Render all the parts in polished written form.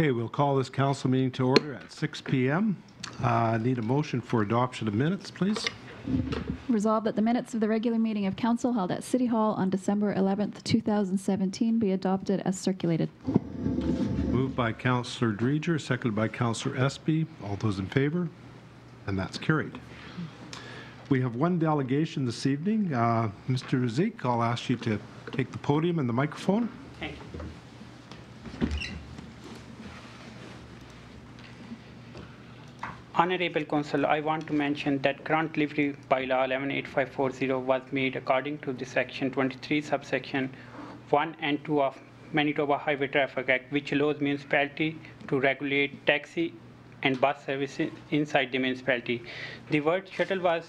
Okay, we'll call this council meeting to order at 6 p.m. Need a motion for adoption of minutes, please. Resolved that the minutes of the regular meeting of council held at City Hall on December 11th, 2017 be adopted as circulated. Moved by Councillor Dreger, seconded by Councillor Espy. All those in favor? And that's carried. We have one delegation this evening. Mr. Zeke, I'll ask you to take the podium and the microphone. Thank you. Honorable Council, I want to mention that current livery bylaw 118540 was made according to the section 23 subsection 1 and 2 of Manitoba Highway Traffic Act, which allows municipality to regulate taxi and bus services inside the municipality. The word shuttle was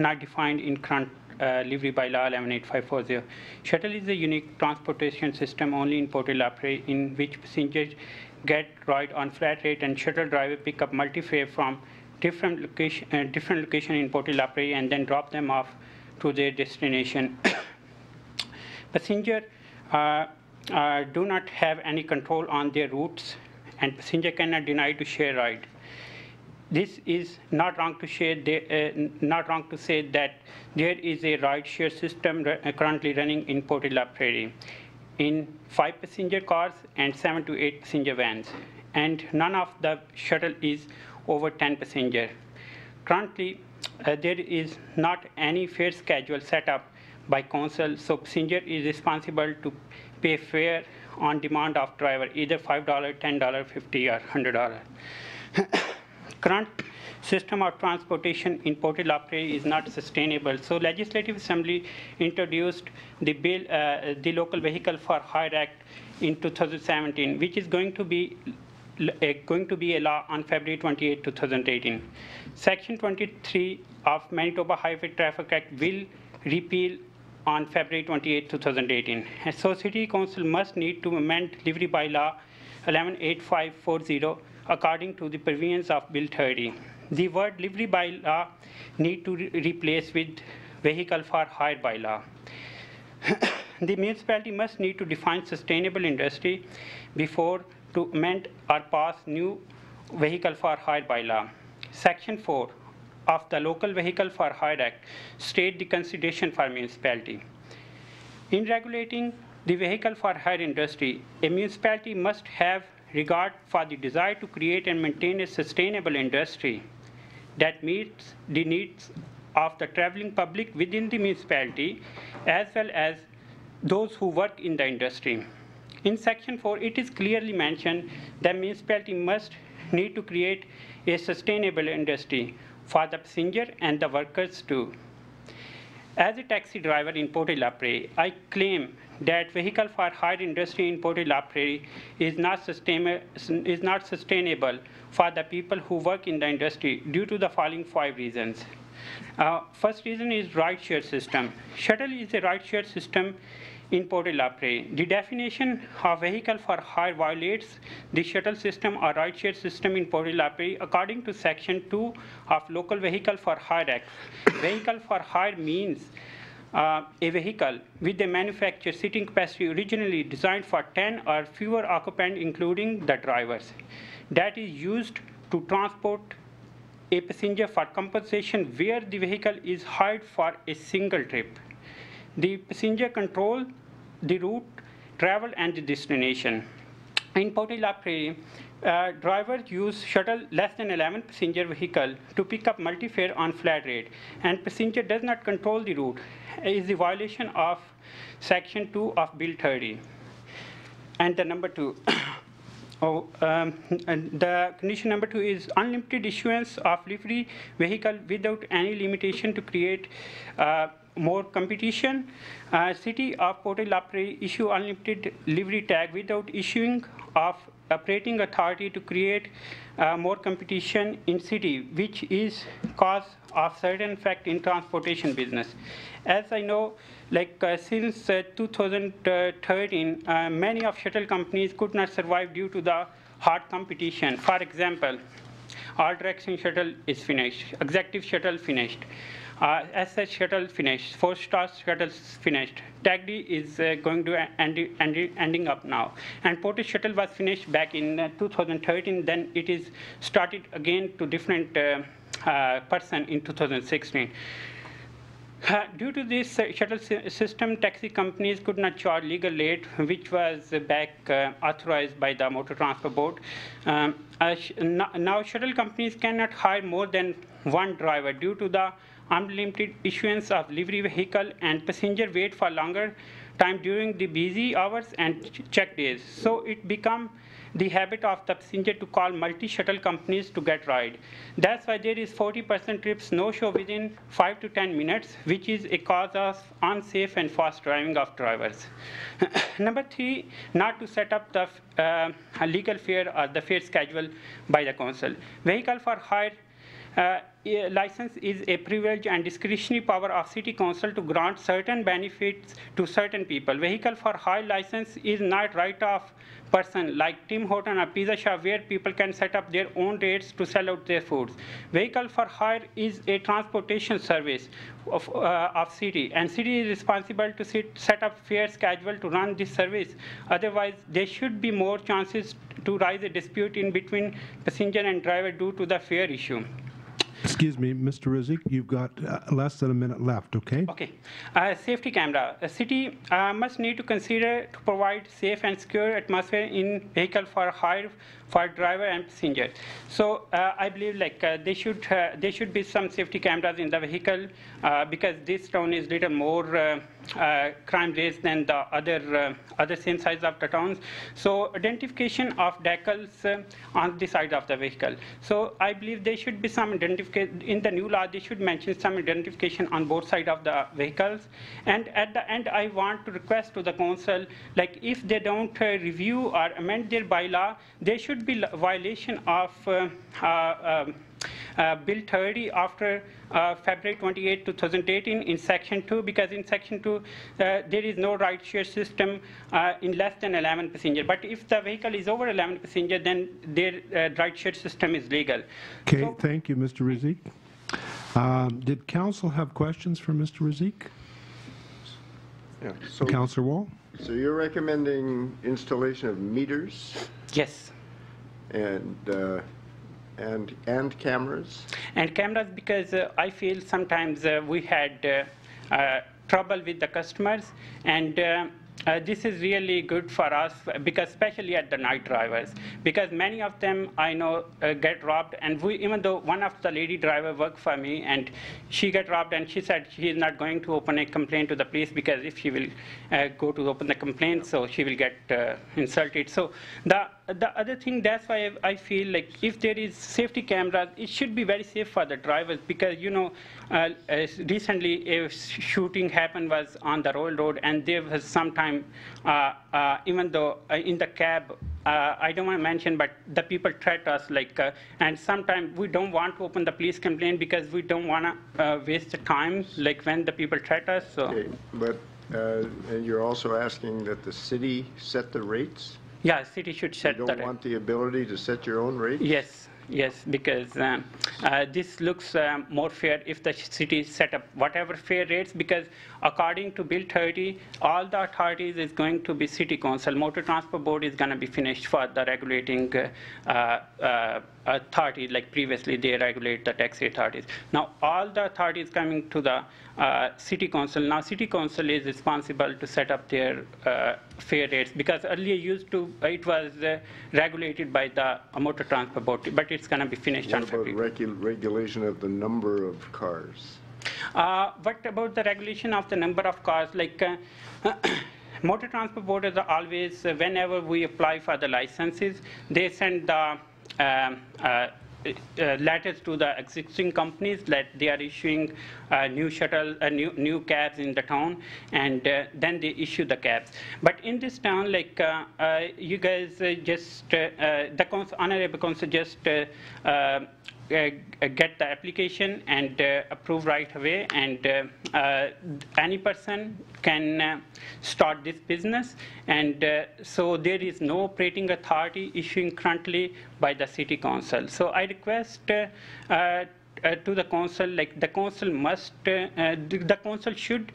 not defined in current livery bylaw 118540. Shuttle is a unique transportation system only in Portage la Prairie, in which passengers get ride on flat rate and shuttle driver pick up multi-fare from different location in Portage la Prairie and then drop them off to their destination. Passenger do not have any control on their routes, and passenger cannot deny to share ride. This is not wrong to say that there is a ride-share system currently running in Portage la Prairie in 5 passenger cars and 7 to 8 passenger vans, and none of the shuttle is over 10 passenger. Currently, there is not any fare schedule set up by council, so passenger is responsible to pay fare on demand of driver, either $5, $10, $50, or $100. Current system of transportation in Portage la Prairie is not sustainable. So Legislative Assembly introduced the bill, the Local Vehicle for Hire Act in 2017, which is going to be a law on February 28, 2018. Section 23 of Manitoba Highway Traffic Act will repeal on February 28, 2018. And so City Council must need to amend livery bylaw 118540 according to the provisions of Bill 30. The word livery bylaw need to replace with vehicle for hire bylaw. The municipality must need to define sustainable industry before to amend or pass new vehicle for hire bylaw. Section 4 of the Local Vehicle for Hire Act state the consideration for municipality. In regulating the vehicle for hire industry, a municipality must have regard for the desire to create and maintain a sustainable industry that meets the needs of the traveling public within the municipality as well as those who work in the industry. In Section 4, it is clearly mentioned that municipality must need to create a sustainable industry for the passenger and the workers too. As a taxi driver in Portage la Prairie, I claim that vehicle for hire industry in Portage la Prairie is not sustainable for the people who work in the industry due to the following 5 reasons. First reason is ride-share system. Shuttle is a ride-share system in Portage la Prairie. The definition of vehicle for hire violates the shuttle system or ride-share system in Portage la Prairie according to Section 2 of Local Vehicle for Hire Act. Vehicle for hire means a vehicle with a manufactured seating capacity originally designed for 10 or fewer occupants, including the drivers, that is used to transport a passenger for compensation where the vehicle is hired for a single trip. The passenger control the route, travel, and the destination. In Portage la Prairie, drivers use shuttle less than 11 passenger vehicle to pick up multi-fare on flat rate, and passenger does not control the route. It is a violation of Section 2 of Bill 30. And the number 2. And the condition number 2 is unlimited issuance of livery vehicle without any limitation to create more competition. City of Portage la Prairie issue unlimited livery tag without issuing of operating authority to create more competition in city, which is cause of certain effect in transportation business. As I know, since 2013, many of shuttle companies could not survive due to the hard competition. For example, all direction shuttle is finished, executive shuttle finished. SS shuttle finished, 4-star shuttles finished. TAGD is going to ending up now. And Portage shuttle was finished back in 2013. Then it is started again to different person in 2016. Due to this shuttle system, taxi companies could not charge legal rate, which was back authorized by the Motor Transport Board. Now, shuttle companies cannot hire more than one driver due to the unlimited issuance of livery vehicle, and passenger wait for longer time during the busy hours and check days. So it become the habit of the passenger to call multi-shuttle companies to get ride. That's why there is 40% trips no-show within 5 to 10 minutes, which is a cause of unsafe and fast driving of drivers. Number 3, not to set up the legal fare or the fare schedule by the council. Vehicle for hire license is a privilege and discretionary power of city council to grant certain benefits to certain people. Vehicle for hire license is not right of person like Tim Horton or Pizza Shop, where people can set up their own rates to sell out their foods. Vehicle for hire is a transportation service of city, and city is responsible to set up fare schedule to run this service. Otherwise, there should be more chances to rise a dispute in between passenger and driver due to the fare issue. Excuse me, Mr. Rizik, you've got less than a minute left, okay? Okay. Safety camera. A city must need to consider to provide safe and secure atmosphere in vehicle for hire for driver and passenger. So I believe like there should be some safety cameras in the vehicle because this town is little more crime rates than the other same size of the towns. So identification of decals on the side of the vehicle. So I believe there should be some identification in the new law. They should mention some identification on both sides of the vehicles. And at the end, I want to request to the council, like if they don't review or amend their bylaw, there should be violation of Bill 30 after February 28, 2018 in Section 2, because in Section 2 there is no ride share system in less than 11 passengers. But if the vehicle is over 11 passengers, then their ride share system is legal. Okay, so, thank you, Mr. Rizik. Did council have questions for Mr. Rizik? Yeah. So, Councillor Wall? so you're recommending installation of meters yes. and cameras? And cameras, because I feel sometimes we had trouble with the customers, and this is really good for us, because especially at the night drivers, because many of them I know get robbed, and even though one of the lady driver worked for me, and she got robbed, and she said she is not going to open a complaint to the police, because if she will go to open the complaint, so she will get insulted. So the other thing, that's why I feel like if there is safety cameras, it should be very safe for the drivers, because recently a shooting happened was on the Royal Road, and there was some time, even though in the cab, I don't want to mention, but the people threat us, like, and sometimes we don't want to open the police complaint because we don't want to waste the time, like when the people threat us. So. Okay, but and you're also asking that the city set the rates? Yeah, city should set You don't want the ability to set your own rates? Yes, because this looks more fair if the city set up whatever fair rates, because according to Bill 30, all the authorities is going to be city council. Motor Transport Board is going to be finished for the regulating authorities, like previously they regulate the taxi authorities. Now all the authorities coming to the city council. Now city council is responsible to set up their fare rates, because earlier it was regulated by the Motor Transport Board, but it's going to be finished on February. What about regulation of the number of cars? What about the regulation of the number of cars? Like Motor Transport Board is always, whenever we apply for the licenses, they send the letters to the existing companies that they are issuing new new cabs in the town, and then they issue the cabs. But in this town, like you guys just the honorable council just get the application and approve right away, and any person can start this business, and so there is no operating authority issuing currently by the city council. So I request to the council, like the council must, the council should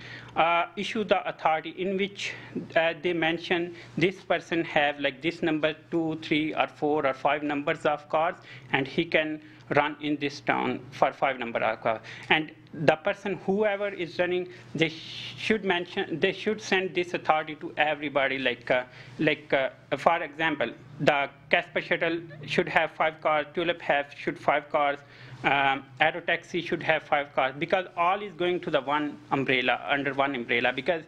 issue the authority in which they mention this person have like this number 2, 3, or 4, or 5 numbers of cars, and he can run in this town for 5 number of cars. And the person, whoever is running, they should mention, they should send this authority to everybody. For example, the Casper shuttle should have 5 cars, Tulip should 5 cars, Aero Taxi should have 5 cars, because all is going to the one umbrella, under one umbrella, because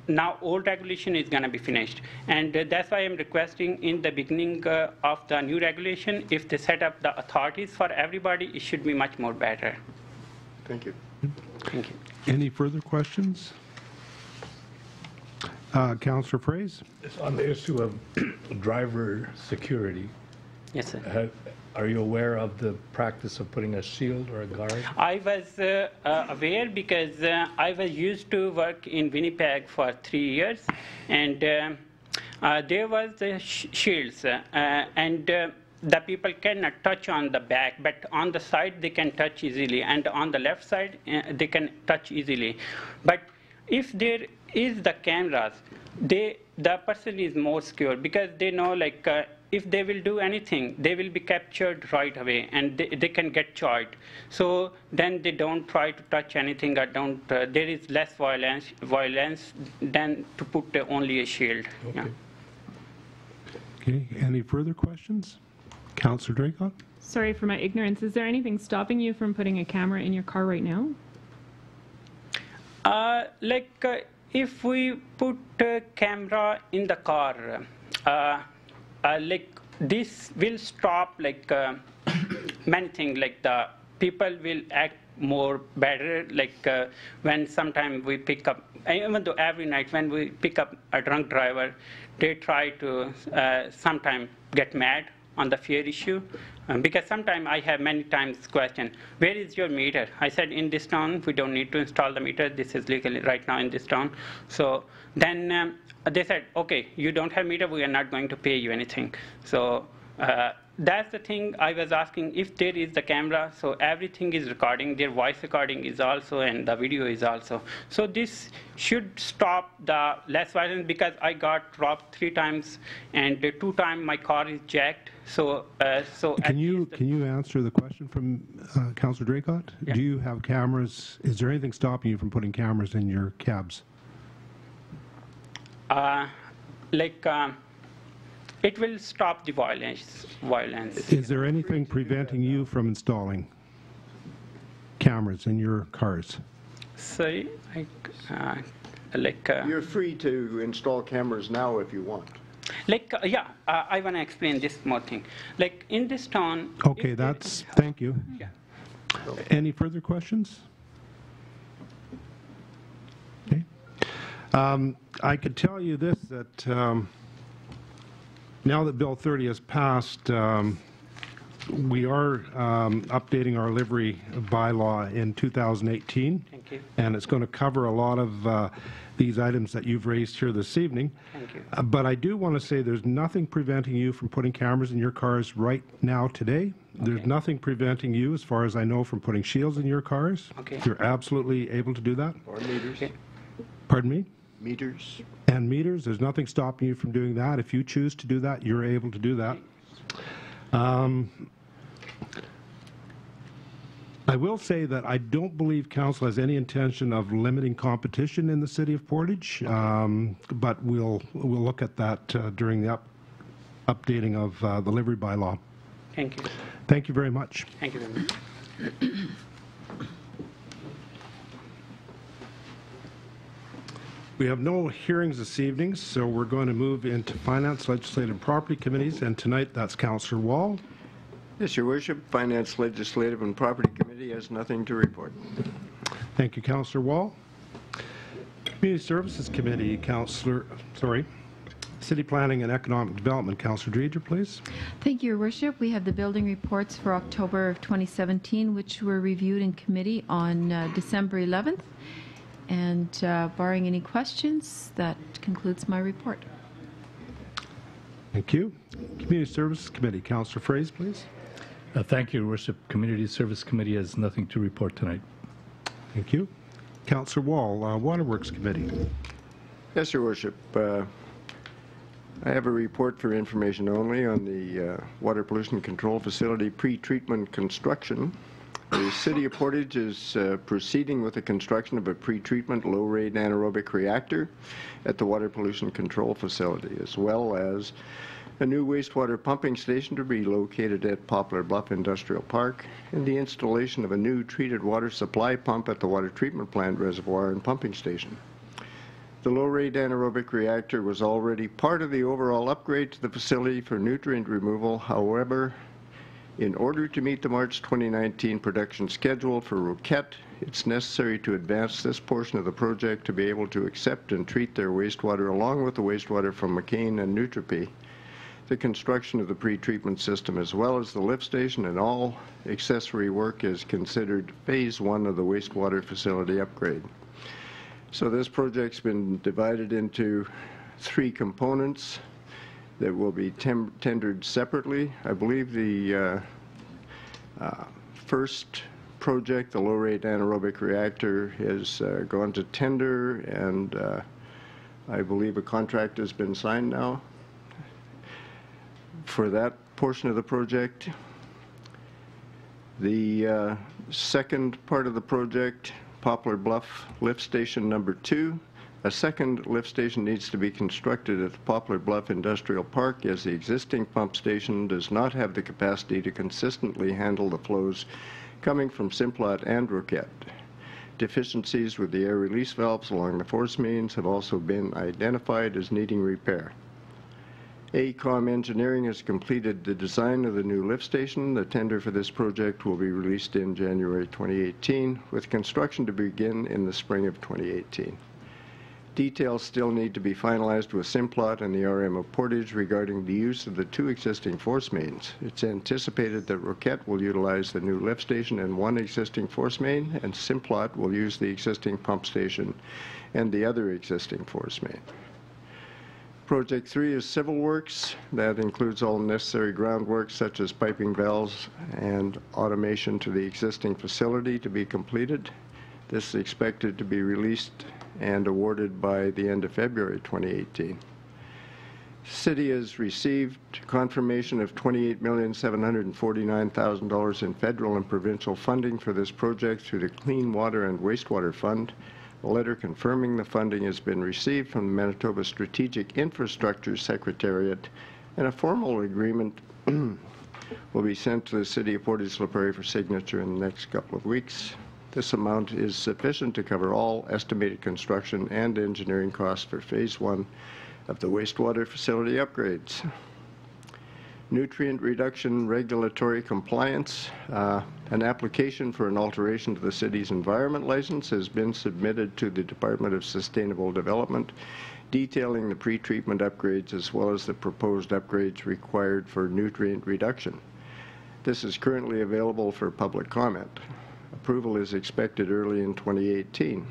now old regulation is going to be finished. And that's why I'm requesting in the beginning of the new regulation, if they set up the authorities for everybody, it should be much more better. Thank you. Thank you. Any further questions? Councillor Fraze? It's on the issue of driver security. Yes, sir. Are you aware of the practice of putting a shield or a guard? I was aware because I was used to work in Winnipeg for 3 years, and there was the shields, and the people cannot touch on the back, but on the side they can touch easily, and on the left side they can touch easily. But if there is the cameras, the person is more secure, because they know, like, if they will do anything, they will be captured right away, and they can get charged. So then they don't try to touch anything, or don't. There is less violence than to put only a shield. Okay. Yeah. Okay, any further questions? Councillor Draycott? Sorry for my ignorance. Is there anything stopping you from putting a camera in your car right now? If we put a camera in the car, like this will stop many things. Like the people will act more better. When sometimes we pick up, even though every night when we pick up a drunk driver, they try to sometimes get mad on the fare issue. Because sometimes I have many times question, where is your meter? I said, in this town, we don't need to install the meter. This is legal right now in this town. So then they said, okay, you don't have meter, we are not going to pay you anything. So that's the thing I was asking, if there is the camera, so everything is recording, their voice recording is also, and the video is also. So this should stop the less violence, because I got robbed 3 times, and 2 times my car is jacked. So, Can you answer the question from Councillor Draycott? Yeah. Do you have cameras? Is there anything stopping you from putting cameras in your cabs? It will stop the violence. Is there anything preventing you from installing cameras in your cars? Sorry, You're free to install cameras now if you want. I want to explain this more thing. Like in this town. Okay, thank you. Yeah. Any further questions? Okay. I could tell you this, that now that Bill 30 has passed, we are updating our livery bylaw in 2018. Thank you. And it's going to cover a lot of these items that you've raised here this evening. Thank you. But I do want to say there's nothing preventing you from putting cameras in your cars right now today. There's nothing preventing you, as far as I know, from putting shields in your cars. Okay. You're absolutely able to do that. Or meters. Okay. Pardon me? Meters. And meters, there's nothing stopping you from doing that. If you choose to do that, you're able to do that. I will say that I don't believe council has any intention of limiting competition in the city of Portage, but we'll look at that during the updating of the livery bylaw. Thank you. Thank you very much. Thank you very much. We have no hearings this evening, so we're going to move into Finance, Legislative, and Property Committees, and tonight that's Councillor Wall. Yes, Your Worship. Finance, Legislative, and Property Committee has nothing to report. Thank you, Councillor Wall. Community Services Committee, City Planning and Economic Development, Councillor Dreger, please. Thank you, Your Worship. We have the building reports for October of 2017, which were reviewed in committee on December 11th. And barring any questions, that concludes my report. Thank you. Community Services Committee, Councillor Fraze, please. Thank you, Your Worship. Community Service Committee has nothing to report tonight. Thank you. Councillor Wall, Waterworks Committee. Yes, Your Worship. I have a report for information only on the Water Pollution Control Facility pre-treatment construction. The City of Portage is proceeding with the construction of a pre-treatment low-rate anaerobic reactor at the Water Pollution Control Facility, as well as a new wastewater pumping station to be located at Poplar Bluff Industrial Park, and the installation of a new treated water supply pump at the water treatment plant reservoir and pumping station. The low-rate anaerobic reactor was already part of the overall upgrade to the facility for nutrient removal. However, in order to meet the March 2019 production schedule for Roquette, it's necessary to advance this portion of the project to be able to accept and treat their wastewater along with the wastewater from McCain and Nutropy. The construction of the pre-treatment system as well as the lift station and all accessory work is considered phase 1 of the wastewater facility upgrade. So this project's been divided into 3 components that will be tendered separately. I believe the first project, the low-rate anaerobic reactor, has gone to tender, and I believe a contract has been signed now for that portion of the project. The second part of the project, Poplar Bluff Lift Station number 2, a second lift station needs to be constructed at the Poplar Bluff Industrial Park, as the existing pump station does not have the capacity to consistently handle the flows coming from Simplot and Roquette. Deficiencies with the air release valves along the force mains have also been identified as needing repair. AECOM Engineering has completed the design of the new lift station. The tender for this project will be released in January 2018, with construction to begin in the spring of 2018. Details still need to be finalized with Simplot and the RM of Portage regarding the use of the 2 existing force mains. It's anticipated that Roquette will utilize the new lift station and 1 existing force main, and Simplot will use the existing pump station and the other existing force main. Project 3 is civil works. That includes all necessary groundwork such as piping valves and automation to the existing facility to be completed. This is expected to be released and awarded by the end of February 2018. City has received confirmation of $28,749,000 in federal and provincial funding for this project through the Clean Water and Wastewater Fund. A letter confirming the funding has been received from the Manitoba Strategic Infrastructure Secretariat, and a formal agreement will be sent to the City of Portage la Prairie for signature in the next couple of weeks. This amount is sufficient to cover all estimated construction and engineering costs for phase 1 of the wastewater facility upgrades. Nutrient reduction regulatory compliance. An application for an alteration to the city's environment license has been submitted to the Department of Sustainable Development, detailing the pre-treatment upgrades as well as the proposed upgrades required for nutrient reduction. This is currently available for public comment. Approval is expected early in 2018.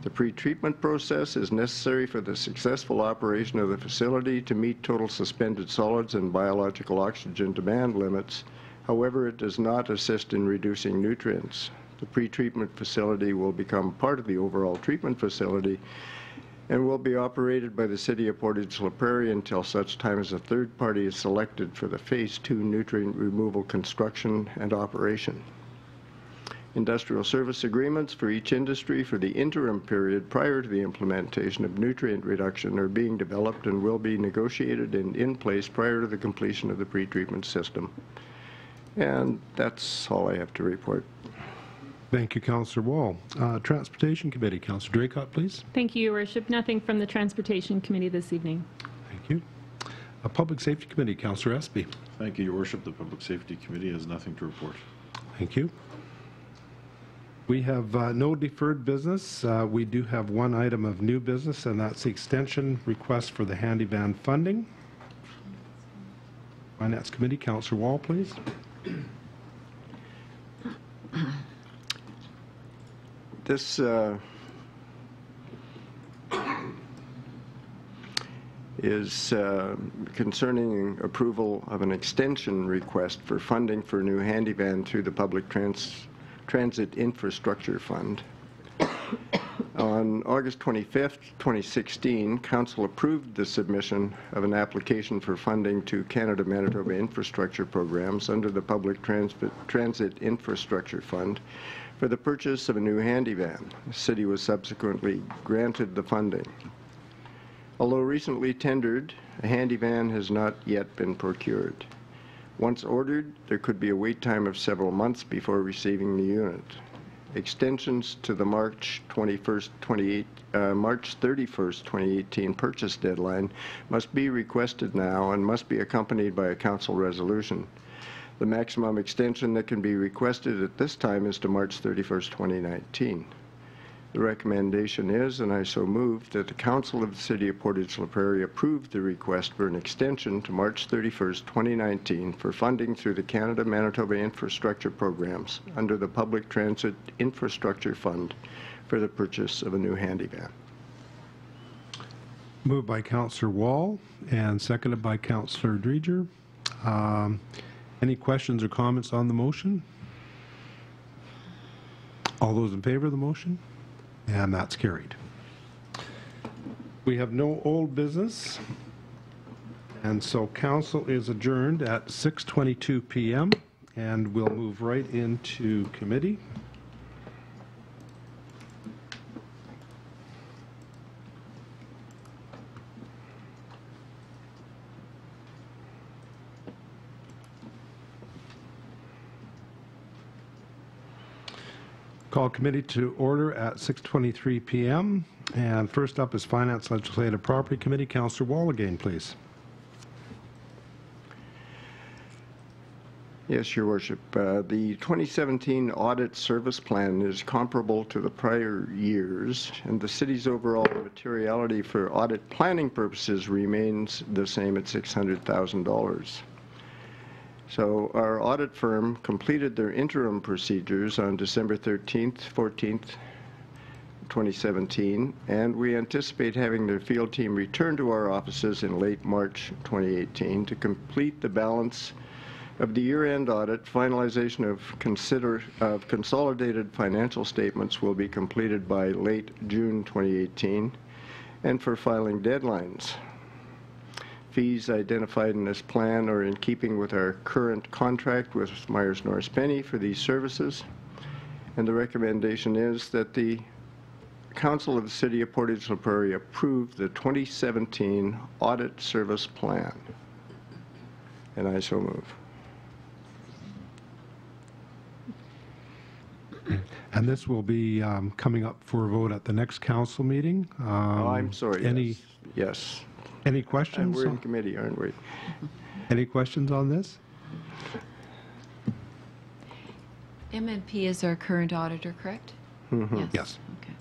The pre-treatment process is necessary for the successful operation of the facility to meet total suspended solids and biological oxygen demand limits. However, it does not assist in reducing nutrients. The pre-treatment facility will become part of the overall treatment facility and will be operated by the City of Portage la Prairie until such time as a third party is selected for the phase 2 nutrient removal construction and operation. Industrial service agreements for each industry for the interim period prior to the implementation of nutrient reduction are being developed and will be negotiated and in place prior to the completion of the pre-treatment system. And that's all I have to report. Thank you, Councillor Wall. Transportation Committee, Councillor Draycott, please. Thank you, Your Worship. Nothing from the Transportation Committee this evening. Thank you. Public Safety Committee, Councillor Espy. Thank you, Your Worship. The Public Safety Committee has nothing to report. Thank you. We have no deferred business. We do have one item of new business, and that's the extension request for the handy van funding. Finance Committee, Councillor Wall, please. This is concerning approval of an extension request for funding for a new handy van through the Public Transit Infrastructure Fund. On August 25th, 2016, Council approved the submission of an application for funding to Canada-Manitoba infrastructure programs under the Public Transit Infrastructure Fund for the purchase of a new handy van. The city was subsequently granted the funding. Although recently tendered, a handy van has not yet been procured. Once ordered, there could be a wait time of several months before receiving the unit. Extensions to the March 31st, 2018 purchase deadline must be requested now and must be accompanied by a council resolution. The maximum extension that can be requested at this time is to March 31st, 2019. The recommendation is, and I so move, that the Council of the City of Portage la Prairie approve the request for an extension to March 31st, 2019 for funding through the Canada-Manitoba infrastructure programs under the Public Transit Infrastructure Fund for the purchase of a new handy van. Moved by Councillor Wall and seconded by Councillor Dreger. Any questions or comments on the motion? All those in favor of the motion? And that's carried. We have no old business, and so council is adjourned at 6:22 p.m. and we'll move right into committee. Call committee to order at 6:23 p.m. And first up is Finance Legislative Property Committee. Councillor Wall again, please. Yes, Your Worship. The 2017 audit service plan is comparable to the prior years, and the city's overall materiality for audit planning purposes remains the same at $600,000. So our audit firm completed their interim procedures on December 13th, 14th, 2017, and we anticipate having their field team return to our offices in late March 2018 to complete the balance of the year-end audit. Finalization of consolidated financial statements will be completed by late June 2018, and for filing deadlines. Fees identified in this plan are in keeping with our current contract with Myers Norris Penny for these services, and the recommendation is that the Council of the City of Portage la Prairie approve the 2017 audit service plan. And I so move. And this will be coming up for a vote at the next council meeting. Oh, I'm sorry. Yes. Any And questions? we're in committee, aren't we? Any questions on this? MNP is our current auditor, correct? Mm-hmm. Yes. Okay.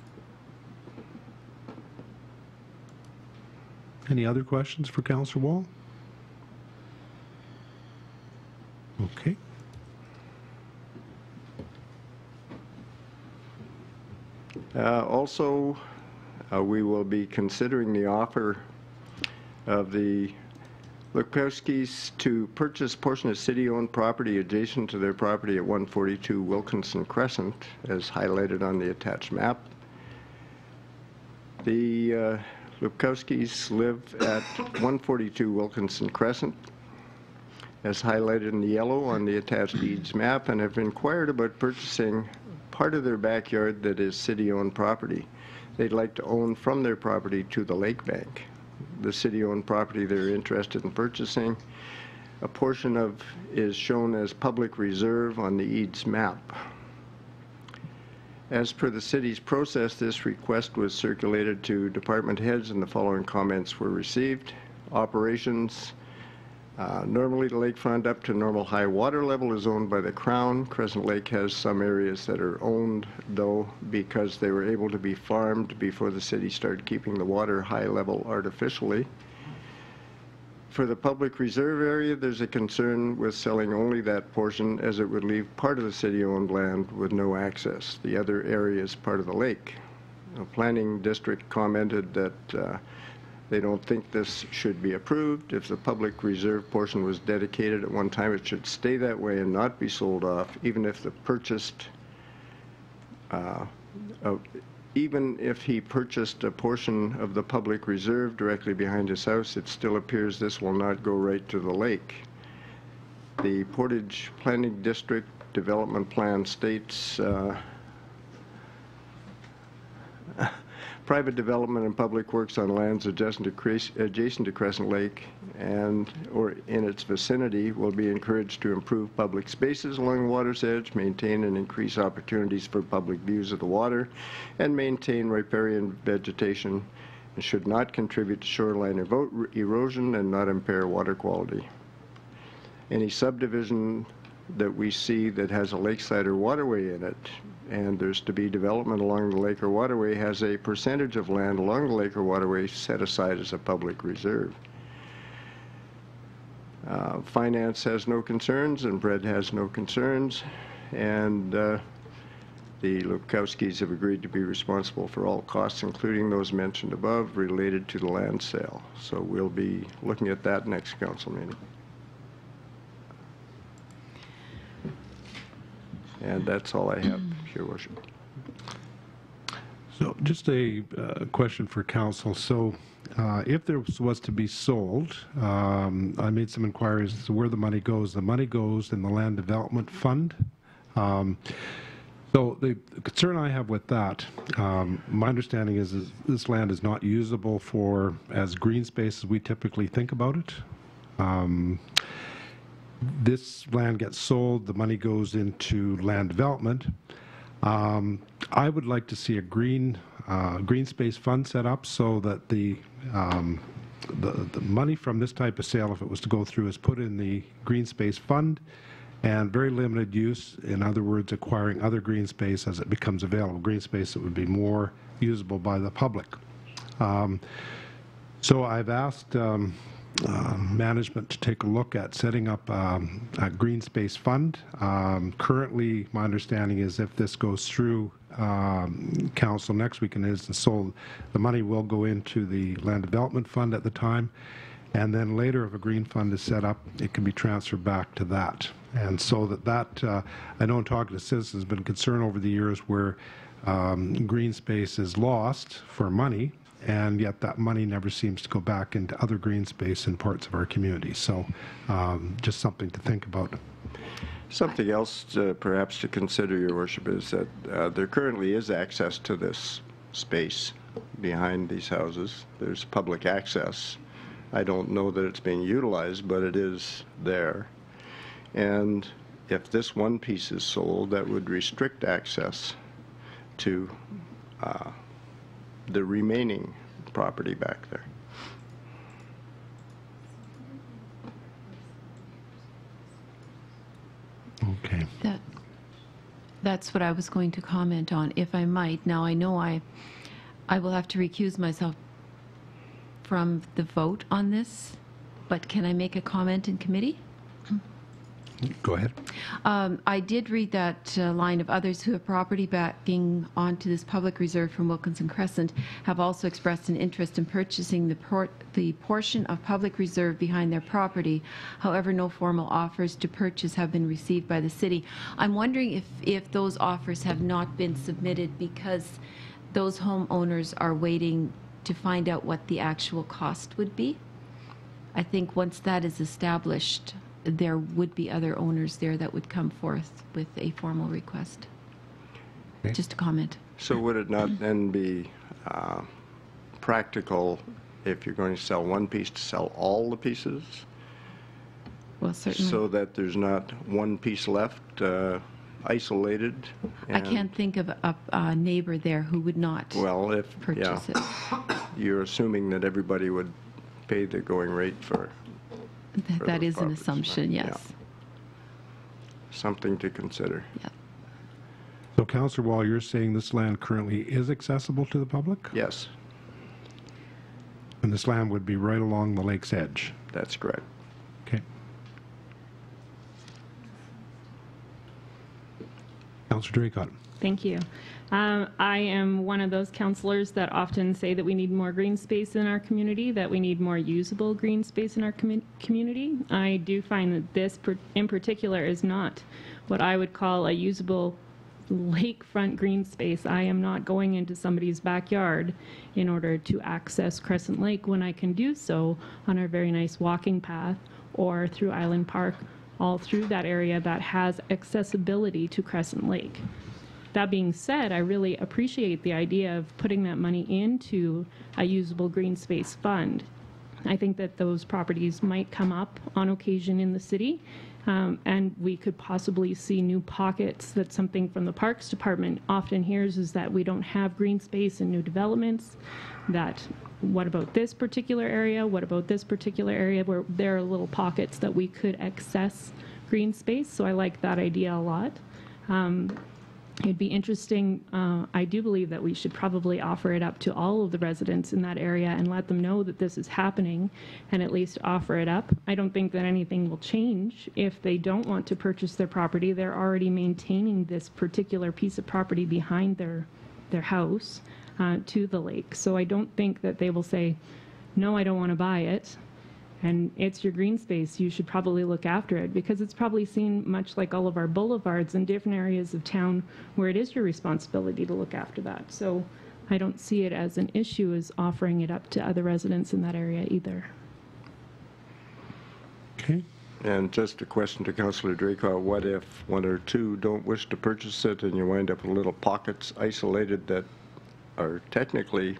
Any other questions for Councillor Wall? Okay. Also, we will be considering the offer of the Lukowskis to purchase portion of city-owned property adjacent to their property at 142 Wilkinson Crescent, as highlighted on the attached map. The Lukowskis live at 142 Wilkinson Crescent, as highlighted in the yellow on the attached deeds map, and have inquired about purchasing part of their backyard that is city-owned property. They'd like to own from their property to the lake bank. The city-owned property they're interested in purchasing, a portion of is shown as public reserve on the EADS map. As per the city's process, this request was circulated to department heads and the following comments were received. Operations. Normally the lakefront up to normal high water level is owned by the Crown. Crescent Lake has some areas that are owned, though, because they were able to be farmed before the city started keeping the water high level artificially. For the public reserve area, there's a concern with selling only that portion, as it would leave part of the city-owned land with no access. The other area is part of the lake. The planning district commented that They don't think this should be approved. If the public reserve portion was dedicated at one time, it should stay that way and not be sold off, even if the purchased even if he purchased a portion of the public reserve directly behind his house, it still appears this will not go right to the lake. The Portage Planning District Development Plan states private development and public works on lands adjacent to Crescent Lake and or in its vicinity will be encouraged to improve public spaces along the water's edge, maintain and increase opportunities for public views of the water, and maintain riparian vegetation, and should not contribute to shoreline erosion and not impair water quality. Any subdivision that we see that has a lakeside or waterway in it, and there's to be development along the lake or waterway, has a percentage of land along the lake or waterway set aside as a public reserve. Finance has no concerns, and Brett has no concerns, and the Lukowskis have agreed to be responsible for all costs, including those mentioned above, related to the land sale. So we'll be looking at that next council meeting. And that's all I have, Your Worship. So just a question for council. So if there was to be sold, I made some inquiries as to where the money goes. The money goes in the Land Development Fund. So the concern I have with that, my understanding is this land is not usable for as green space as we typically think about it. This land gets sold, the money goes into land development. I would like to see a green space fund set up so that the money from this type of sale, if it was to go through, is put in the green space fund, and very limited use, in other words, acquiring other green space as it becomes available, green space that would be more usable by the public. So I've asked management to take a look at setting up a green space fund. Currently, my understanding is if this goes through council next week and isn't sold, the money will go into the land development fund at the time, and then later if a green fund is set up, it can be transferred back to that. And so I know in talking to citizens, there's been concern over the years where green space is lost for money, and yet that money never seems to go back into other green space in parts of our community. So just something to think about. Something else perhaps to consider, Your Worship, is that there currently is access to this space behind these houses. There's public access. I don't know that it's being utilized, but it is there. And if this one piece is sold, that would restrict access to the remaining property back there. Okay. That's what I was going to comment on, if I might. Now, I know I will have to recuse myself from the vote on this, but can I make a comment in committee? Go ahead. I did read that line of others who have property backing onto this public reserve from Wilkinson Crescent have also expressed an interest in purchasing the portion of public reserve behind their property. However, no formal offers to purchase have been received by the city. I'm wondering if those offers have not been submitted because those homeowners are waiting to find out what the actual cost would be. I think once that is established, there would be other owners there that would come forth with a formal request. Okay. Just a comment. So would it not then be practical, if you're going to sell one piece, to sell all the pieces? Well, certainly. So that there's not one piece left isolated? I can't think of a neighbor there who would not purchase it. You're assuming that everybody would pay the going rate for That those is an properties, assumption, right? yes. Yeah. Something to consider. Yeah. So, Councillor Wall, you're saying this land currently is accessible to the public? Yes, And this land would be right along the lake's edge? that's correct. Okay. Councillor Draycott. Thank you. I am one of those councillors that often say that we need more green space in our community, that we need more usable green space in our community. I do find that this in particular is not what I would call a usable lakefront green space. I am not going into somebody's backyard in order to access Crescent Lake when I can do so on a very nice walking path or through Island Park, all through that area that has accessibility to Crescent Lake. That being said, I really appreciate the idea of putting that money into a usable green space fund. I think that those properties might come up on occasion in the city, and we could possibly see new pockets. That's something from the Parks Department often hears, is that we don't have green space in new developments, that what about this particular area, what about this particular area, where there are little pockets that we could access green space. So I like that idea a lot. It'd be interesting. I do believe that we should probably offer it up to all of the residents in that area and let them know that this is happening, and at least offer it up. I don't think that anything will change if they don't want to purchase their property. They're already maintaining this particular piece of property behind their house to the lake. So I don't think that they will say, no, I don't want to buy it, and it's your green space, you should probably look after it, because it's probably seen much like all of our boulevards in different areas of town where it is your responsibility to look after that. So I don't see it as an issue as offering it up to other residents in that area either. Okay. And just a question to Councillor Draycott, what if one or two don't wish to purchase it and you wind up with little pockets isolated that are technically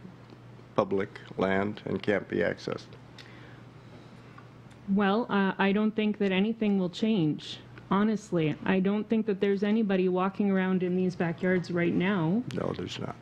public land and can't be accessed? Well, I don't think that anything will change. Honestly, I don't think that there's anybody walking around in these backyards right now. No, there's not.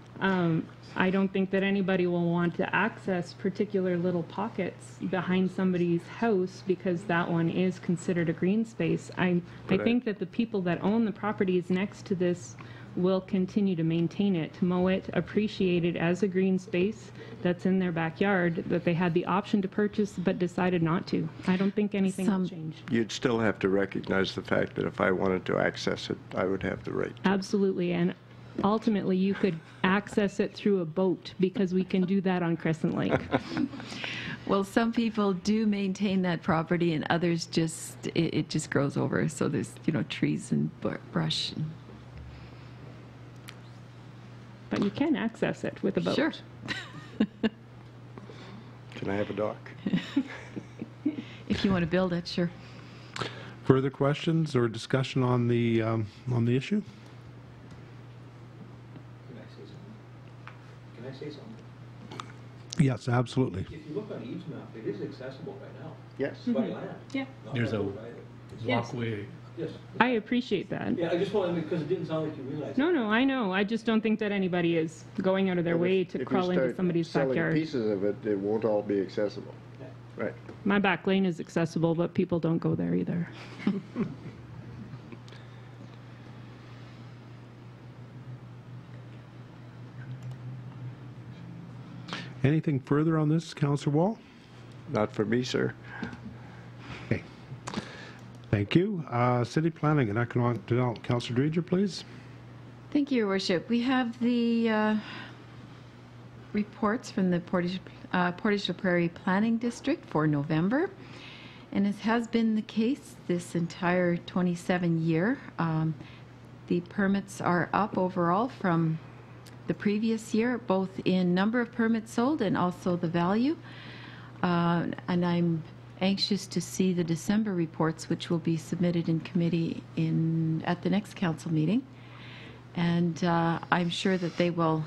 I don't think that anybody will want to access particular little pockets behind somebody's house because that one is considered a green space. I think that the people that own the properties next to this will continue to maintain it, mow it, appreciate it as a green space that's in their backyard that they had the option to purchase but decided not to. I don't think anything will change. You'd still have to recognize the fact that if I wanted to access it, I would have the right to. Absolutely, and ultimately you could access it through a boat because we can do that on Crescent Lake. Well, some people do maintain that property, and others just, it just grows over. So there's, trees and brush. But you can access it with a boat. Sure. Can I have a dock? If you want to build it, sure. Further questions or discussion on the issue? Can I say something? Yes, absolutely. If you look on Eve's map, it is accessible right now. Yes. By land. Yeah. Not There's by a road either. Yes. walkway. Yes. I appreciate that. Yeah, I just wanted, because it didn't sound like you realized. No, I know. I just don't think that anybody is going out of their way to crawl into somebody's selling backyard. pieces of it, it won't all be accessible. Yeah. Right. My back lane is accessible, but people don't go there either. Anything further on this, Councillor Wall? Not for me, sir. Okay. Thank you. City Planning and Economic Development, Councillor Dreger, please. Thank you, Your Worship. We have the reports from the Portage la Prairie Planning District for November. And as has been the case this entire 27 year, the permits are up overall from the previous year, both in number of permits sold and also the value. And I'm anxious to see the December reports, which will be submitted in committee at the next council meeting. And I'm sure that they will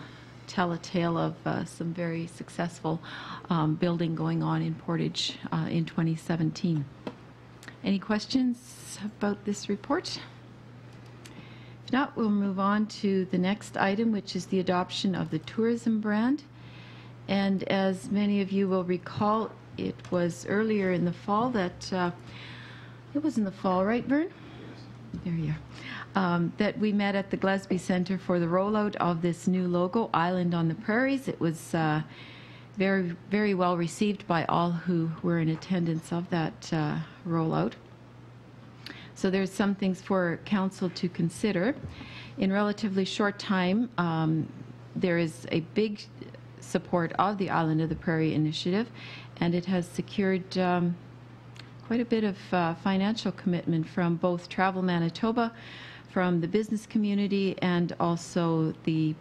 tell a tale of some very successful building going on in Portage in 2017. Any questions about this report? If not, we'll move on to the next item, which is the adoption of the tourism brand. And as many of you will recall, it was earlier in the fall that, it was in the fall, right, Vern? There you are. That we met at the Gillespie Centre for the rollout of this new logo, Island on the Prairies. It was very, very well received by all who were in attendance of that rollout. So there's some things for council to consider. In relatively short time, there is a big support of the Island of the Prairie initiative, and it has secured quite a bit of financial commitment from both Travel Manitoba, from the business community, and also the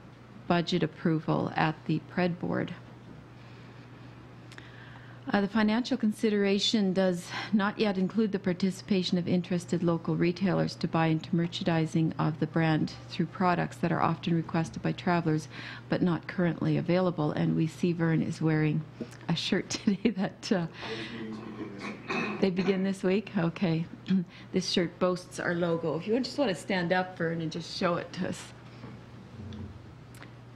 budget approval at the PRED board. The financial consideration does not yet include the participation of interested local retailers to buy into merchandising of the brand through products that are often requested by travelers but not currently available. And we see Vern is wearing a shirt today that they begin this week. Okay. This shirt boasts our logo. If you just want to stand up, Vern, and just show it to us.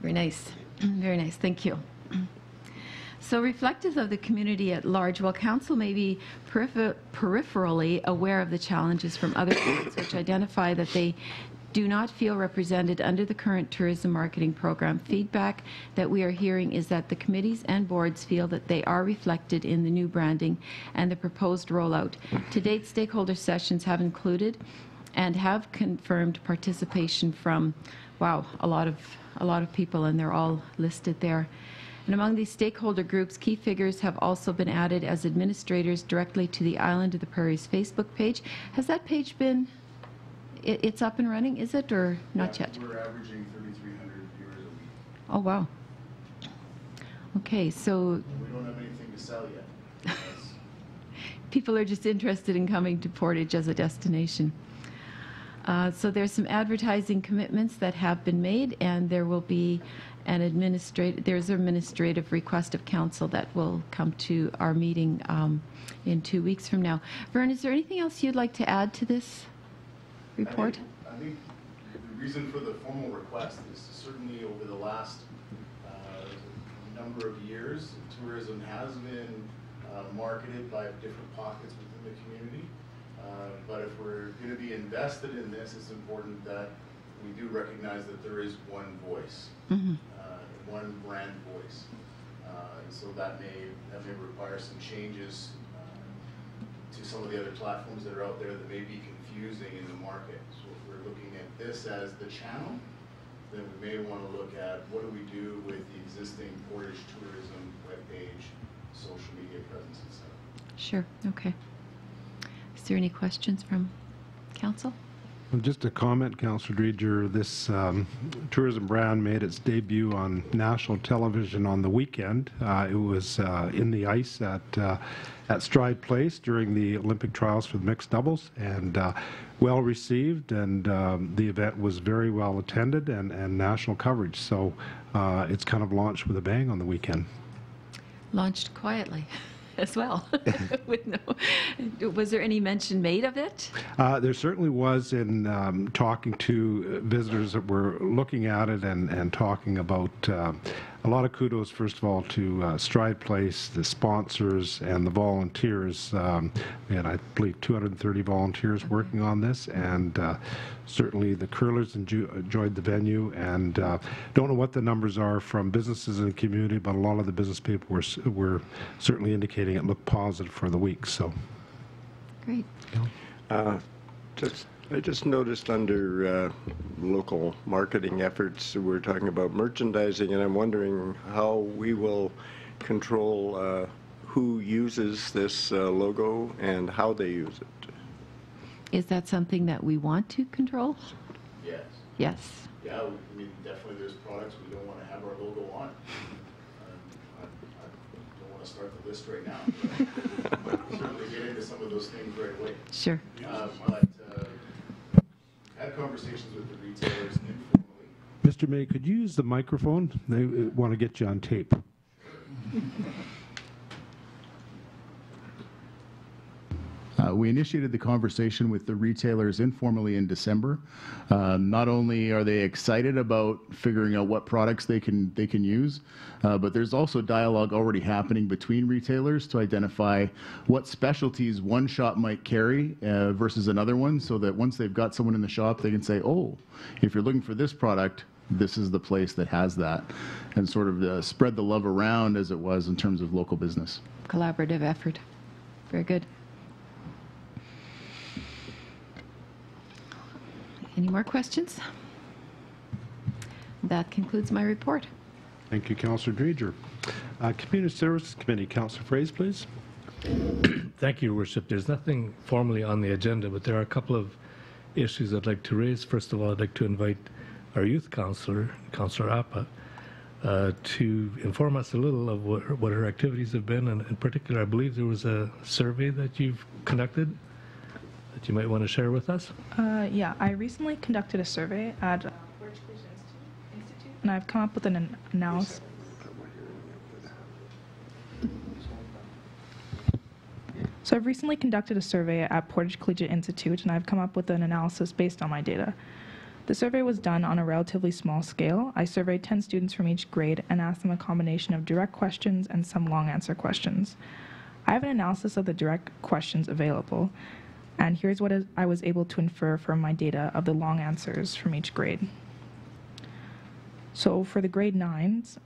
Very nice. Very nice. Thank you. So reflective of the community at large, while council may be peripherally aware of the challenges from other boards which identify that they do not feel represented under the current tourism marketing program, feedback that we are hearing is that the committees and boards feel that they are reflected in the new branding and the proposed rollout. To date, stakeholder sessions have included and have confirmed participation from, wow, a lot of people, and they're all listed there. And among these stakeholder groups, key figures have also been added as administrators directly to the Island of the Prairie's Facebook page. Has that page been, it's up and running, is it, or not yet? We're averaging 3,300 viewers a week. Oh, wow. Okay, so... We don't have anything to sell yet. People are just interested in coming to Portage as a destination. So there's some advertising commitments that have been made, and there will be an administrative request of council that will come to our meeting in 2 weeks from now. Vern, is there anything else you'd like to add to this report? I think the reason for the formal request is certainly over the last number of years, tourism has been marketed by different pockets within the community. But if we're going to be invested in this, it's important that we do recognize that there is one voice, one brand voice. And so that may require some changes to some of the other platforms that are out there that may be confusing in the market. So if we're looking at this as the channel, then we may want to look at what do we do with the existing Portage tourism webpage, social media presence, etc. Sure, okay. Is there any questions from council? Well, just a comment, Councillor Dreger. This tourism brand made its debut on national television on the weekend. It was in the ice at Stride Place during the Olympic trials for the mixed doubles, and well received, and the event was very well attended and national coverage. So it's kind of launched with a bang on the weekend. Launched quietly as well. With was there any mention made of it? There certainly was in talking to visitors that were looking at it and talking about a lot of kudos, first of all, to Stride Place, the sponsors, and the volunteers. And I believe 230 volunteers working on this, and certainly the curlers enjoyed the venue, and don't know what the numbers are from businesses in the community, but a lot of the business people were certainly indicating it looked positive for the week. So, great. I just noticed under local marketing efforts, we're talking about merchandising, and I'm wondering how we will control who uses this logo and how they use it. Is that something that we want to control? Yes. Yes. Yeah, I mean, definitely there's products we don't want to have our logo on. I don't want to start the list right now, but we'll certainly get into some of those things right away. Sure. But had conversations with the retailers informally. Mr. May, could you use the microphone? They want to get you on tape. We initiated the conversation with the retailers informally in December. Not only are they excited about figuring out what products they can use, but there's also dialogue already happening between retailers to identify what specialties one shop might carry versus another one, so that once they've got someone in the shop, they can say, oh, if you're looking for this product, this is the place that has that, and sort of spread the love around as it was in terms of local business. Collaborative effort. Very good. Any more questions? That concludes my report. Thank you, Councillor Dreger. Community Services Committee, Councillor Fraze, please. Thank you, Your Worship. There's nothing formally on the agenda, but there are a couple of issues I'd like to raise. First of all, I'd like to invite our youth councillor, Councillor Appa, to inform us a little of what her activities have been. And in particular, I believe there was a survey that you've conducted that you might want to share with us. Yeah, I recently conducted a survey at Portage Institute, and I've come up with an analysis. So I've recently conducted a survey at Portage Collegiate Institute, and I've come up with an analysis based on my data. The survey was done on a relatively small scale. I surveyed 10 students from each grade and asked them a combination of direct questions and some long answer questions. I have an analysis of the direct questions available, and here's what I was able to infer from my data of the long answers from each grade. So for the grade 9s,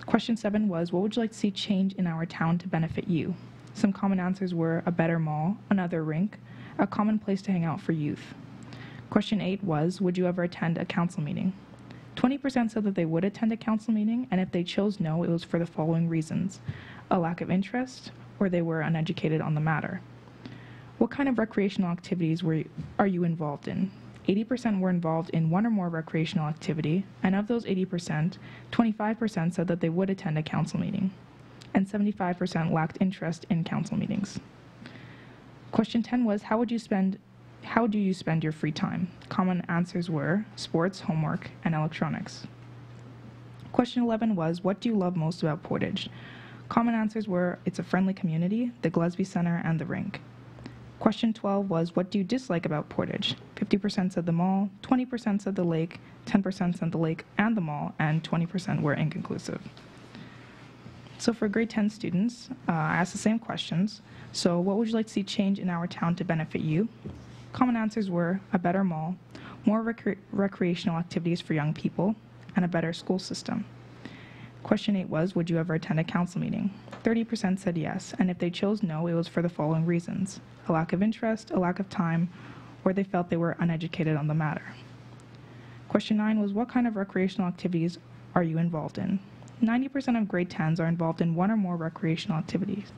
question 7 was, what would you like to see change in our town to benefit you? Some common answers were a better mall, another rink, a common place to hang out for youth. Question 8 was, would you ever attend a council meeting? 20% said that they would attend a council meeting, and if they chose no, it was for the following reasons: a lack of interest, or they were uneducated on the matter. What kind of recreational activities are you involved in? 80% were involved in one or more recreational activity, and of those 80%, 25% said that they would attend a council meeting, and 75% lacked interest in council meetings. Question 10 was, how do you spend your free time? Common answers were sports, homework, and electronics. Question 11 was, what do you love most about Portage? Common answers were, it's a friendly community, the Gillespie Center, and the rink. Question 12 was, what do you dislike about Portage? 50% said the mall, 20% said the lake, 10% said the lake and the mall, and 20% were inconclusive. So for grade 10 students, I asked the same questions. So what would you like to see change in our town to benefit you? Common answers were a better mall, more recreational activities for young people, and a better school system. Question 8 was, would you ever attend a council meeting? 30% said yes, and if they chose no, it was for the following reasons: a lack of interest, a lack of time, or they felt they were uneducated on the matter. Question 9 was, what kind of recreational activities are you involved in? 90% of grade 10s are involved in one or more recreational activities.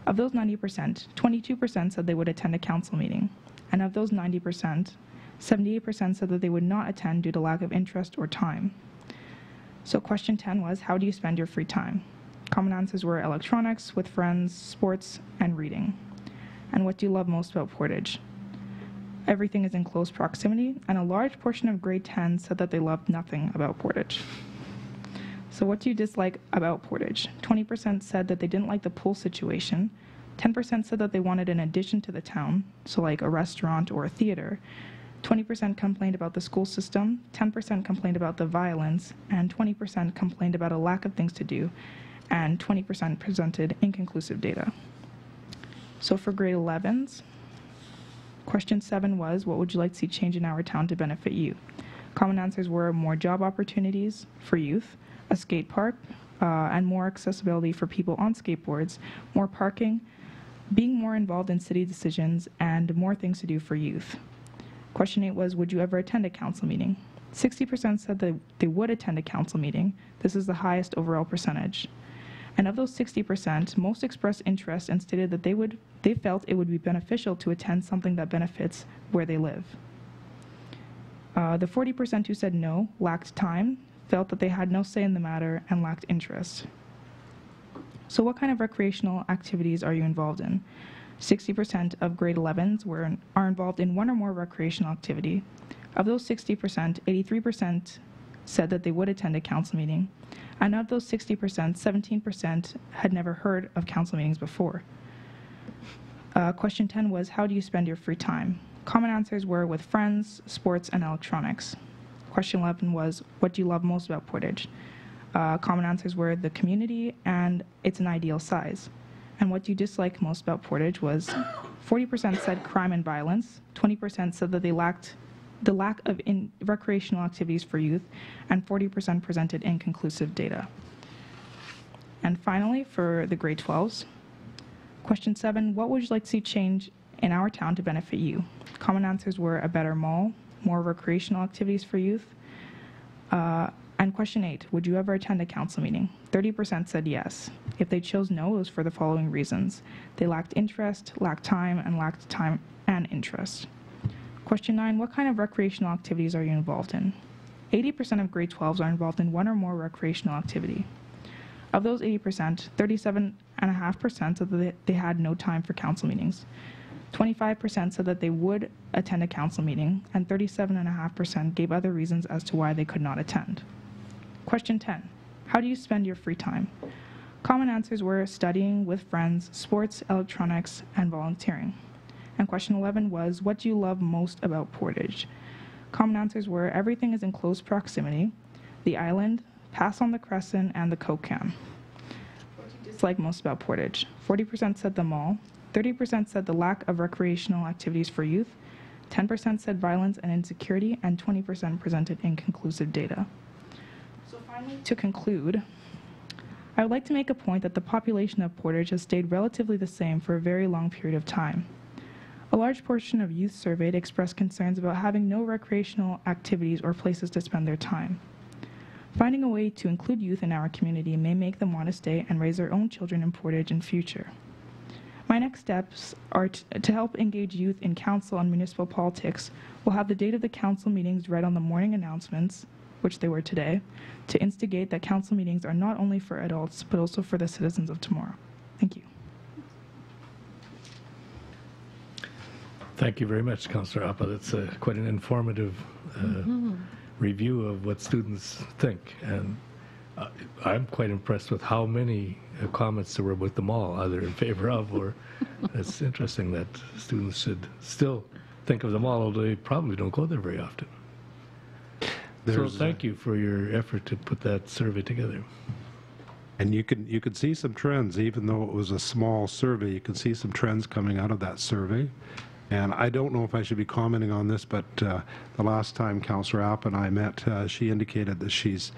Of those 90%, 22% said they would attend a council meeting, and of those 90%, 78% said that they would not attend due to lack of interest or time. So question 10 was, how do you spend your free time? Common answers were electronics, with friends, sports, and reading. And what do you love most about Portage? Everything is in close proximity, and a large portion of grade 10 said that they loved nothing about Portage. So what do you dislike about Portage? 20% said that they didn't like the pool situation. 10% said that they wanted an addition to the town, so like a restaurant or a theater. 20% complained about the school system, 10% complained about the violence, and 20% complained about a lack of things to do, and 20% presented inconclusive data. So for grade 11s, question 7 was, what would you like to see change in our town to benefit you? Common answers were more job opportunities for youth, a skate park, and more accessibility for people on skateboards, more parking, being more involved in city decisions, and more things to do for youth. Question 8 was, would you ever attend a council meeting? 60% said that they would attend a council meeting. This is the highest overall percentage. And of those 60%, most expressed interest and stated that they felt it would be beneficial to attend something that benefits where they live. The 40% who said no lacked time, felt that they had no say in the matter, and lacked interest. So what kind of recreational activities are you involved in? 60% of grade 11s are involved in one or more recreational activity. Of those 60%, 83% said that they would attend a council meeting. And of those 60%, 17% had never heard of council meetings before. Question 10 was, how do you spend your free time? Common answers were with friends, sports, and electronics. Question 11 was, what do you love most about Portage? Common answers were the community and it's an ideal size. And what you dislike most about Portage was 40% said crime and violence, 20% said that they lacked the lack of recreational activities for youth, and 40% presented inconclusive data. And finally, for the grade 12s, question 7, what would you like to see change in our town to benefit you? Common answers were a better mall, more recreational activities for youth? And question 8, would you ever attend a council meeting? 30% said yes. If they chose no, it was for the following reasons. They lacked interest, lacked time and interest. Question 9, what kind of recreational activities are you involved in? 80% of grade 12s are involved in one or more recreational activity. Of those 80%, 37.5% said that they had no time for council meetings. 25% said that they would attend a council meeting, and 37.5% gave other reasons as to why they could not attend. Question 10, how do you spend your free time? Common answers were studying, with friends, sports, electronics, and volunteering. And question 11 was, what do you love most about Portage? Common answers were, everything is in close proximity, the island, Pass on the Crescent, and the Coke can. What do you dislike most about Portage? 40% said the mall, 30% said the lack of recreational activities for youth, 10% said violence and insecurity, and 20% presented inconclusive data. So finally, to conclude, I would like to make a point that the population of Portage has stayed relatively the same for a very long period of time. A large portion of youth surveyed expressed concerns about having no recreational activities or places to spend their time. Finding a way to include youth in our community may make them want to stay and raise their own children in Portage in future. My next steps are to help engage youth in council and municipal politics. We'll have the date of the council meetings read on the morning announcements, which they were today, to instigate that council meetings are not only for adults, but also for the citizens of tomorrow. Thank you. Thank you very much, Councillor Appa. That's quite an informative review of what students think. And I'm quite impressed with how many comments there were with them all, either in favor of or it's interesting that students should still think of them all, although they probably don't go there very often. So thank you for your effort to put that survey together. And you could see some trends, even though it was a small survey. You can see some trends coming out of that survey. And I don't know if I should be commenting on this, but the last time Councillor App and I met, she indicated that she's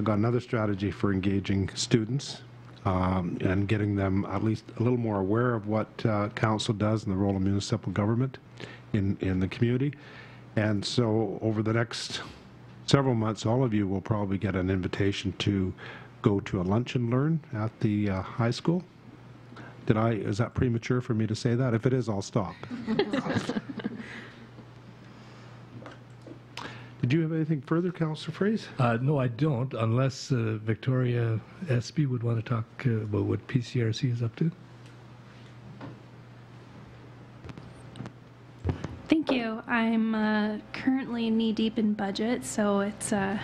got another strategy for engaging students and getting them at least a little more aware of what council does and the role of municipal government in the community. And so over the next several months, all of you will probably get an invitation to go to a lunch and learn at the high school. Is that premature for me to say that? If it is, I'll stop. Did you have anything further, Councillor Fraze? No, I don't, unless Victoria Espy would want to talk about what PCRC is up to. Thank you. I'm currently knee-deep in budget, so it's a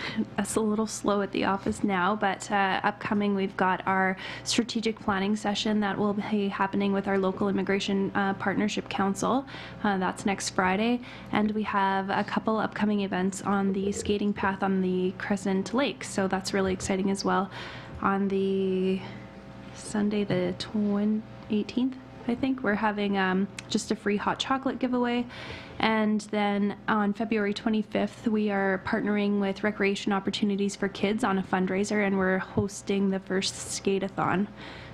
little slow at the office now, but upcoming we've got our strategic planning session that will be happening with our local immigration partnership council. That's next Friday, and we have a couple upcoming events on the skating path on the Crescent Lake, so that's really exciting as well. On the Sunday the 18th, I think, we're having just a free hot chocolate giveaway. And then on February 25th, we are partnering with Recreation Opportunities for Kids on a fundraiser, and we're hosting the first skate-a-thon.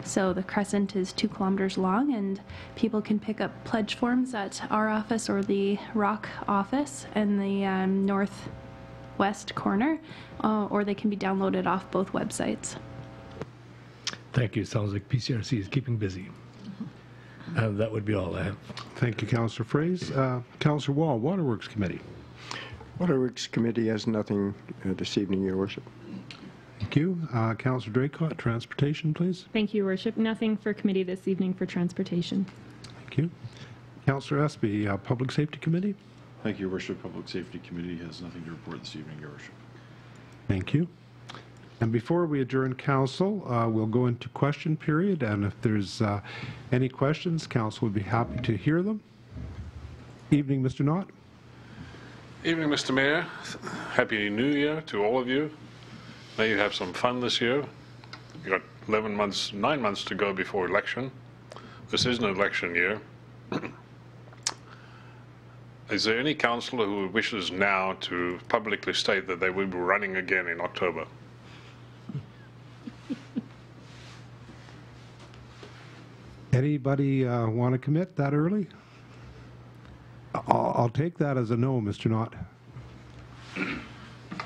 So the Crescent is 2 kilometers long, and people can pick up pledge forms at our office or the Rock office in the northwest corner, or they can be downloaded off both websites. Thank you. Sounds like PCRC is keeping busy. That would be all I have. Thank you, Councillor Fraze. Councillor Wall, Waterworks Committee. Waterworks Committee has nothing this evening, Your Worship. Thank you. Councillor Draycott, Transportation, please. Thank you, Your Worship. Nothing for committee this evening for transportation. Thank you. Councillor Espy, Public Safety Committee. Thank you, Your Worship. Public Safety Committee has nothing to report this evening, Your Worship. Thank you. And before we adjourn council, we'll go into question period, and if there's any questions, council would be happy to hear them. Evening, Mr. Knott. Evening, Mr. Mayor. Happy New Year to all of you. May you have some fun this year. You've got 9 months to go before election. This is an election year. Is there any councillor who wishes now to publicly state that they will be running again in October? Anybody want to commit that early? I'll take that as a no, Mr. Knott.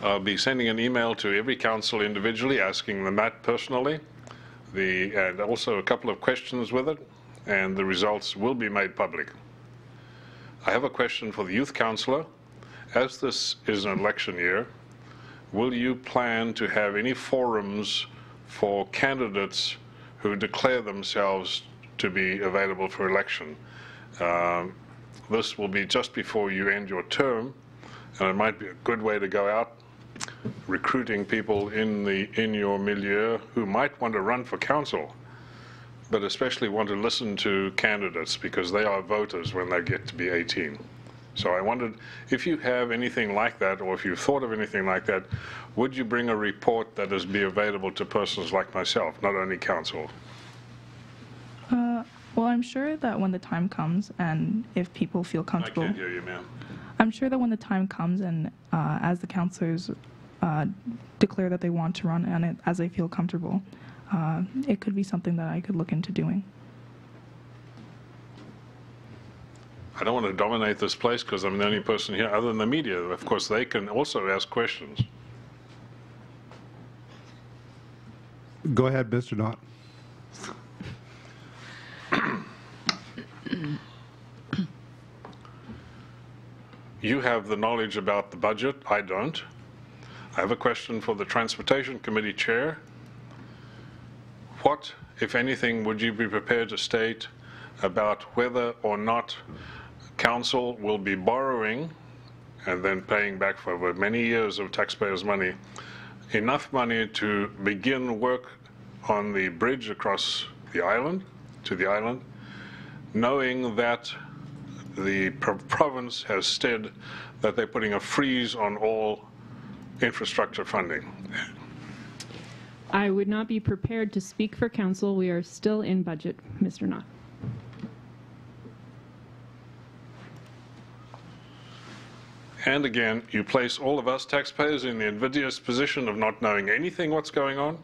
I'll be sending an email to every council individually, asking them that personally, and also a couple of questions with it, and the results will be made public. I have a question for the youth councillor. As this is an election year, will you plan to have any forums for candidates who declare themselves to be available for election? This will be just before you end your term, and it might be a good way to go out recruiting people in your milieu who might want to run for council, but especially want to listen to candidates because they are voters when they get to be 18. So I wondered if you have anything like that, or if you've thought of anything like that, would you bring a report that is be available to persons like myself, not only council? Well, I'm sure that when the time comes and if people feel comfortable... I can't hear you, ma'am. I'm sure that when the time comes and as the councillors declare that they want to run and as they feel comfortable, it could be something that I could look into doing. I don't want to dominate this place because I'm the only person here other than the media. Of course, they can also ask questions. Go ahead, Mr. Knott. You have the knowledge about the budget. I don't. I have a question for the Transportation Committee Chair. What, if anything, would you be prepared to state about whether or not Council will be borrowing and then paying back for over many years of taxpayers' money, enough money to begin work on the bridge across the island, to the island, knowing that the province has said that they're putting a freeze on all infrastructure funding? I would not be prepared to speak for council. We are still in budget, Mr. Knott. And again, you place all of us taxpayers in the invidious position of not knowing anything what's going on.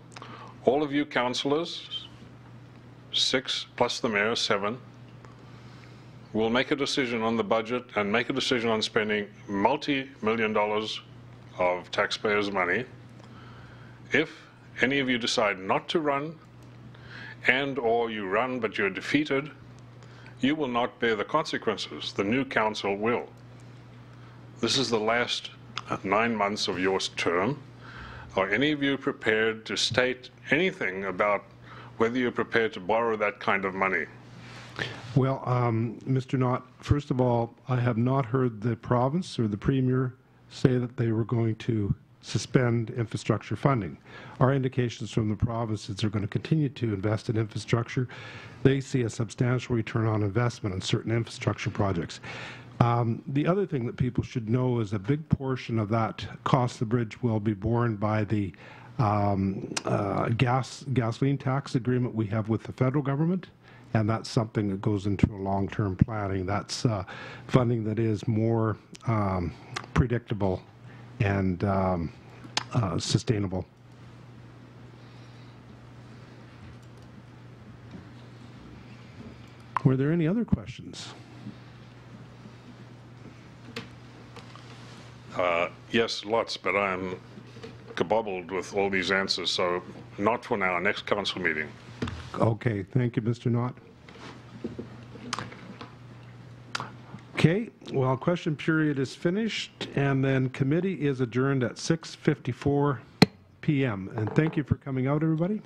All of you councillors, 6 plus the mayor, 7, will make a decision on the budget and make a decision on spending multi-million dollars of taxpayers' money. If any of you decide not to run, and or you run but you're defeated, you will not bear the consequences. The new council will. This is the last 9 months of your term. Are any of you prepared to state anything about whether you're prepared to borrow that kind of money? Well, Mr. Knott, first of all, I have not heard the province or the Premier say that they were going to suspend infrastructure funding. Our indications from the province is they're going to continue to invest in infrastructure. They see a substantial return on investment on certain infrastructure projects. The other thing that people should know is a big portion of that cost of the bridge will be borne by the gasoline tax agreement we have with the federal government, and that's something that goes into a long-term planning. That's funding that is more predictable and sustainable. Were there any other questions? Yes, lots, but I'm kabobbled with all these answers, so not for now. Next council meeting. Okay, thank you, Mr. Knott. Okay, well, question period is finished, and then committee is adjourned at 6:54 p.m. And thank you for coming out, everybody.